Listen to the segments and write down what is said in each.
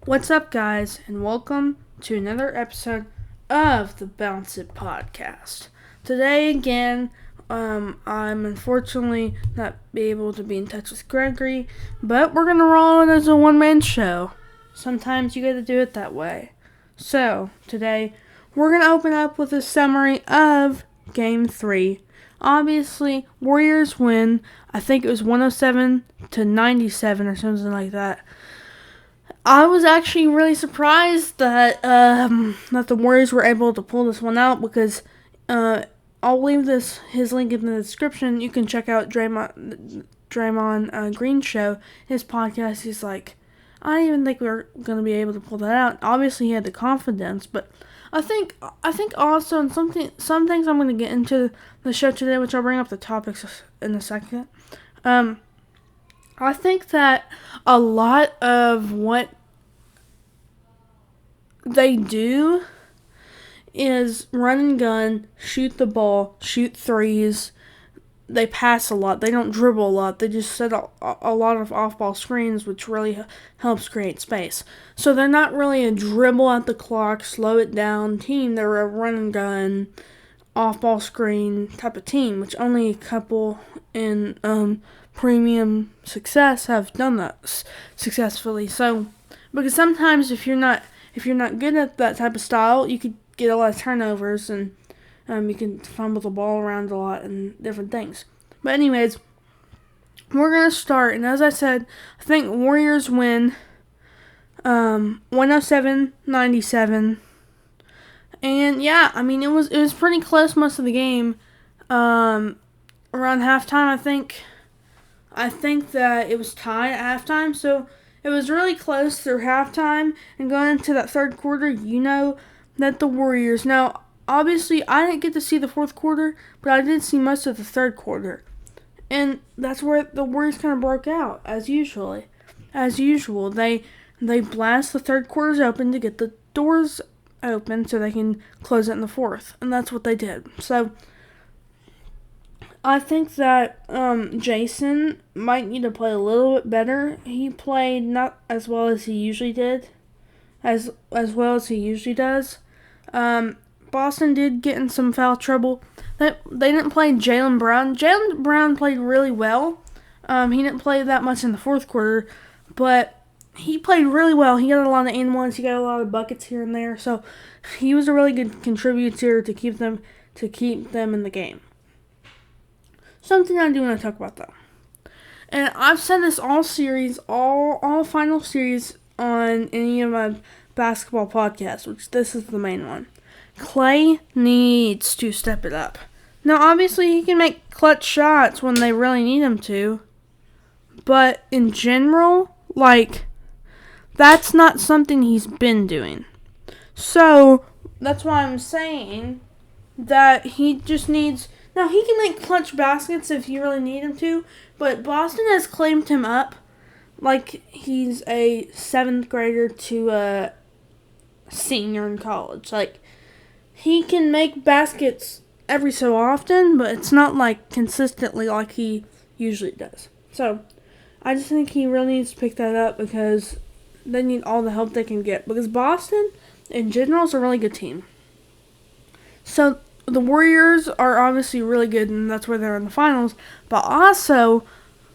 What's up, guys, and welcome to another episode of the Bounce It podcast. Today, again, I'm unfortunately not able to be in touch with Gregory, but we're gonna roll it as a one-man show. Sometimes you gotta do it that way. So, today, we're gonna open up with a summary of Game 3. Obviously, Warriors win. I think it was 107-97 or something like that. I was actually really surprised that the Warriors were able to pull this one out because I'll leave his link in the description. You can check out Draymond Green's show, his podcast. He's like, I didn't even think we were going to be able to pull that out. Obviously, he had the confidence, but I think also, and some things I'm going to get into the show today, which I'll bring up the topics in a second. I think that a lot of what they do is run and gun, shoot the ball, shoot threes. They pass a lot. They don't dribble a lot. They just set a lot of off-ball screens, which really helps create space. So they're not really a dribble at the clock, slow it down team. They're a run and gun, off-ball screen type of team, which only a couple in premium success have done that successfully. So, because sometimes if you're not good at that type of style, you could get a lot of turnovers and you can fumble the ball around a lot and different things. But anyways, we're gonna start, and as I said, I think Warriors win 107-97. And yeah, I mean it was pretty close most of the game. Around halftime, I think that it was tied at halftime, so it was really close through halftime, and going into that third quarter, you know that the Warriors, now, obviously, I didn't get to see the fourth quarter, but I did see most of the third quarter, and that's where the Warriors kind of broke out, as usual. They blast the third quarters open to get the doors open so they can close it in the fourth, and that's what they did. So, I think that Jason might need to play a little bit better. He played not as well as he usually did, as well as he usually does. Boston did get in some foul trouble. They didn't play Jaylen Brown. Jaylen Brown played really well. He didn't play that much in the fourth quarter, but he played really well. He got a lot of and-ones. He got a lot of buckets here and there. So he was a really good contributor to keep them in the game. Something I do want to talk about, though. And I've said this all final series on any of my basketball podcasts, which this is the main one. Klay needs to step it up. Now, obviously, he can make clutch shots when they really need him to. But in general, that's not something he's been doing. So, that's why I'm saying that he just needs... Now, he can make clutch baskets if you really need him to, but Boston has claimed him up like he's a 7th grader to a senior in college. He can make baskets every so often, but it's not, consistently like he usually does. So, I just think he really needs to pick that up because they need all the help they can get. Because Boston, in general, is a really good team. So, the Warriors are obviously really good, and that's where they're in the finals. But also,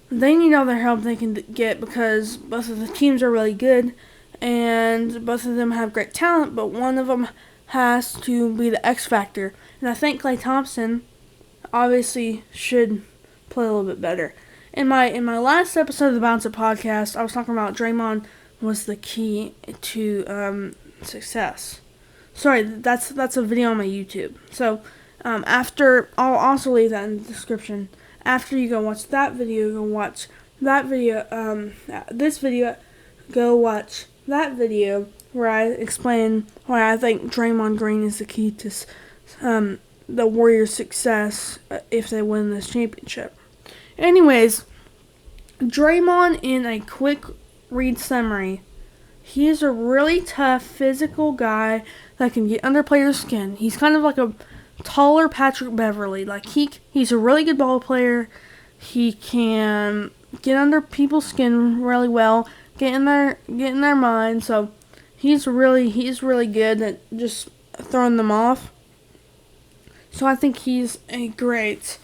they need all their help they can get because both of the teams are really good, and both of them have great talent, but one of them has to be the X factor. And I think Klay Thompson obviously should play a little bit better. In my last episode of the Bounce It podcast, I was talking about Draymond was the key to success. Sorry, that's a video on my YouTube. So, I'll also leave that in the description. After you go watch that video, go watch that video, go watch that video where I explain why I think Draymond Green is the key to the Warriors' success if they win this championship. Anyways, Draymond, in a quick read summary, he's a really tough, physical guy that can get under players' skin. He's kind of like a taller Patrick Beverly. He's a really good ball player. He can get under people's skin really well, get in their mind. So he's really good at just throwing them off. So I think he's a great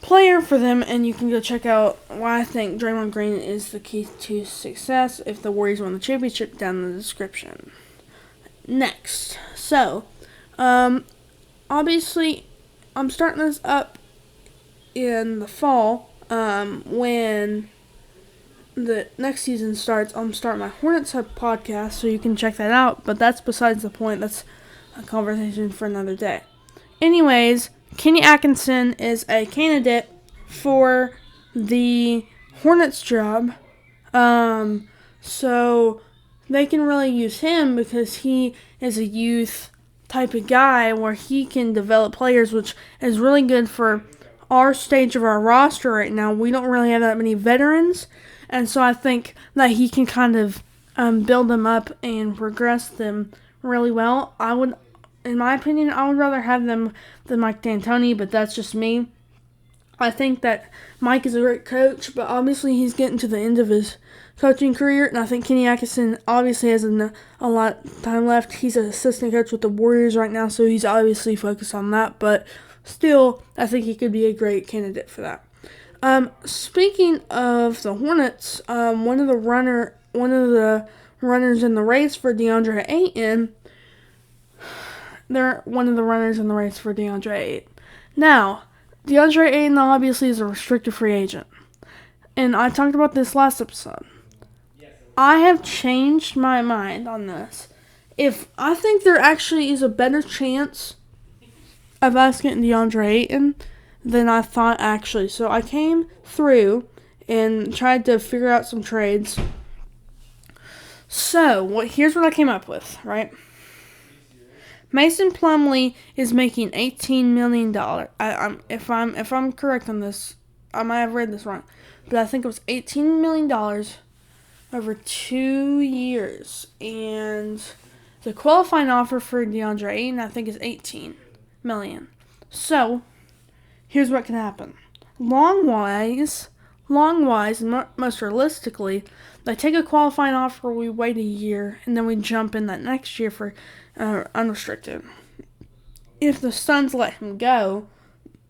player for them, and you can go check out why I think Draymond Green is the key to success if the Warriors win the championship down in the description. Next, so obviously I'm starting this up in the fall when the next season starts. I'm starting my Hornets Hub podcast, so you can check that out, but that's besides the point. That's a conversation for another day. Anyways, Kenny Atkinson is a candidate for the Hornets job. So they can really use him because he is a youth type of guy where he can develop players, which is really good for our stage of our roster right now. We don't really have that many veterans, and so I think that he can kind of build them up and progress them really well. In my opinion, I would rather have them than Mike D'Antoni, but that's just me. I think that Mike is a great coach, but obviously he's getting to the end of his coaching career, and I think Kenny Atkinson obviously has a lot of time left. He's an assistant coach with the Warriors right now, so he's obviously focused on that, but still, I think he could be a great candidate for that. Speaking of the Hornets, one of the runners in the race for DeAndre Ayton, they're one of the runners in the race for DeAndre Ayton. Now, DeAndre Ayton obviously is a restricted free agent. And I talked about this last episode. I have changed my mind on this. If I think there actually is a better chance of us getting DeAndre Ayton than I thought actually. So I came through and tried to figure out some trades. So, here's what I came up with, right? Mason Plumlee is making $18 million. If I'm correct on this, I might have read this wrong, but I think it was $18 million over 2 years. And the qualifying offer for DeAndre Ayton, I think, is $18 million. So, here's what can happen. Long-wise, and most realistically, they take a qualifying offer, we wait a year, and then we jump in that next year for unrestricted. If the Suns let him go,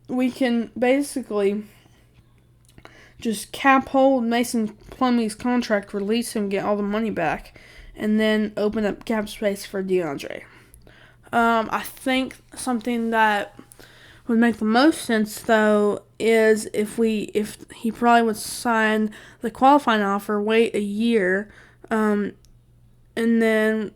we can basically just cap hold Mason Plumlee's contract, release him, get all the money back, and then open up cap space for DeAndre. I think something that would make the most sense, though, is if he probably would sign the qualifying offer, wait a year, and then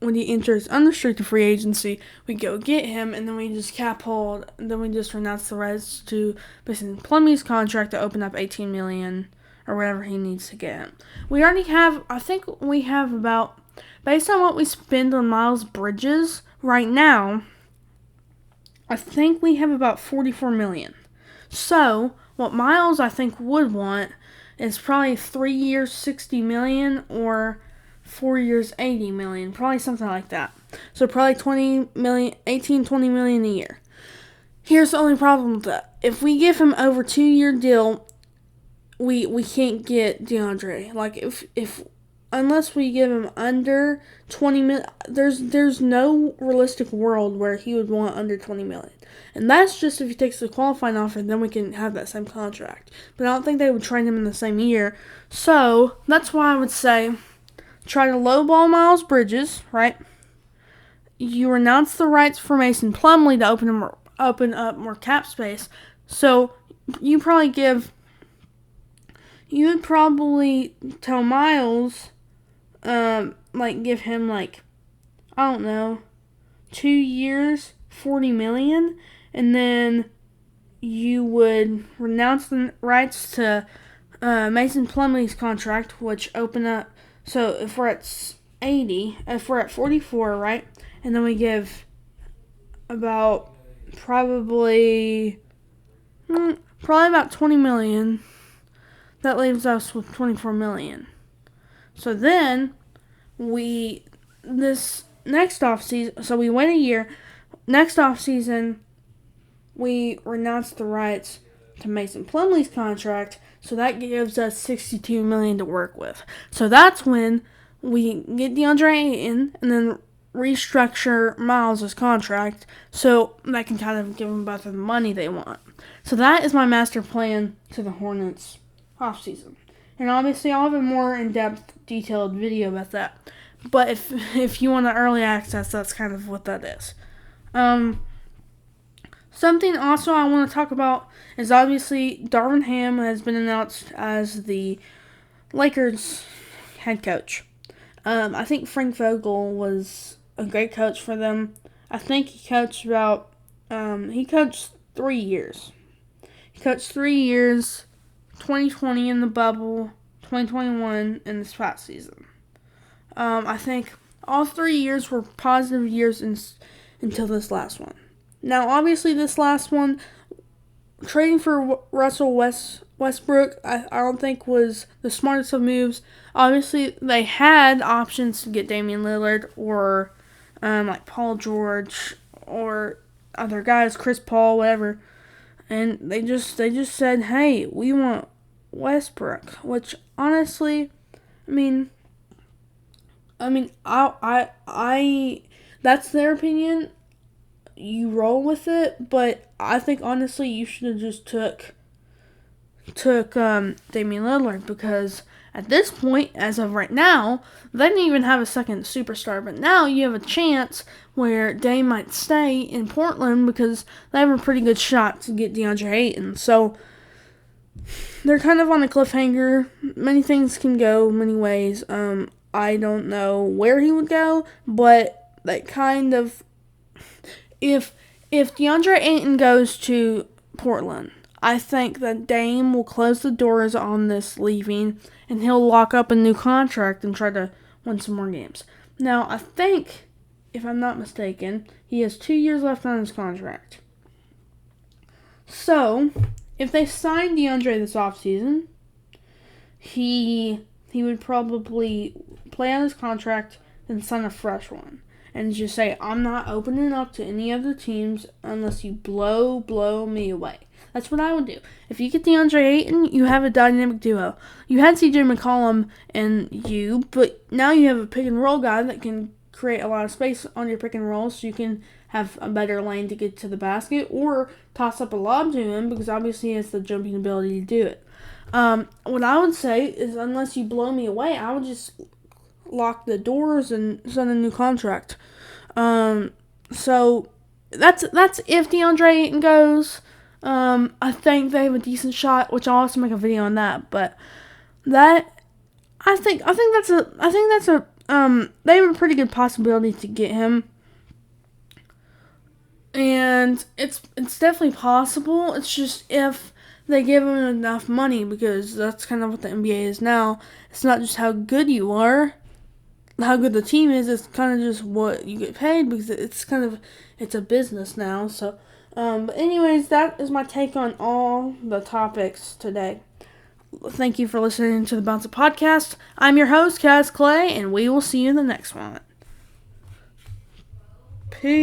when he enters unrestricted free agency, we go get him, and then we just cap hold, and then we just renounce the rights to Mason Plumlee's contract to open up $18 million or whatever he needs to get. I think we have about, based on what we spend on Miles Bridges right now, I think we have about $44 million. So, what Miles, I think, would want is probably 3 years, $60 million, or 4 years, $80 million. Probably something like that. So, probably $20 million, $18, $20 million a year. Here's the only problem with that. If we give him over 2-year deal, we can't get DeAndre. Like, if unless we give him under $20 million, there's no realistic world where he would want under $20 million. And that's just if he takes the qualifying offer, then we can have that same contract. But I don't think they would train him in the same year. So, that's why I would say try to lowball Miles Bridges, right? You renounce the rights for Mason Plumlee to open up more cap space. So, you would probably tell Miles, give him, I don't know, 2 years, $40 million, and then you would renounce the rights to Mason Plumlee's contract, which open up. So if we're at 80, if we're at 44, right, and then we give about probably about $20 million. That leaves us with $24 million. So then this next offseason, so we wait a year. Next offseason, we renounce the rights to Mason Plumlee's contract, so that gives us $62 million to work with. So that's when we get DeAndre Ayton and then restructure Miles' contract so that can kind of give them both the money they want. So that is my master plan to the Hornets offseason. And obviously I'll have a more in-depth, detailed video about that. But if you want the early access, that's kind of what that is. Something also I want to talk about is obviously Darvin Ham has been announced as the Lakers head coach. I think Frank Vogel was a great coach for them. I think he coached he coached 3 years. He coached 3 years, 2020 in the bubble, 2021 in this past season. I think all 3 years were positive years until this last one. Now, obviously, this last one, trading for Russell Westbrook, I don't think was the smartest of moves. Obviously, they had options to get Damian Lillard or like Paul George or other guys, Chris Paul, whatever, and they just said, "Hey, we want Westbrook," which honestly, I that's their opinion. You roll with it, but I think honestly you should have just took Damian Lillard, because at this point, as of right now, they didn't even have a second superstar. But now you have a chance where Dame might stay in Portland because they have a pretty good shot to get DeAndre Ayton. So they're kind of on a cliffhanger. Many things can go many ways. I don't know where he would go, but that kind of, if DeAndre Ayton goes to Portland, I think that Dame will close the doors on this leaving, and he'll lock up a new contract and try to win some more games. Now, I think, if I'm not mistaken, he has 2 years left on his contract. So, if they sign DeAndre this offseason, he would probably play on his contract and sign a fresh one. And just say, I'm not opening up to any other teams unless you blow me away. That's what I would do. If you get DeAndre Ayton, you have a dynamic duo. You had CJ McCollum and you, but now you have a pick and roll guy that can create a lot of space on your pick and roll, so you can have a better lane to get to the basket, or toss up a lob to him, because obviously he has the jumping ability to do it. What I would say is, unless you blow me away, I would just lock the doors and sign a new contract. So that's if DeAndre Ayton goes. I think they have a decent shot, which I'll also make a video on that. But that I think that's a they have a pretty good possibility to get him. And it's definitely possible. It's just if they give him enough money, because that's kind of what the NBA is now. It's not just how good you are, how good the team is. It's kind of just what you get paid, because it's a business now. So, but anyways, that is my take on all the topics today. Thank you for listening to the Bounce It Podcast. I'm your host, Kaz Clay, and we will see you in the next one. Peace.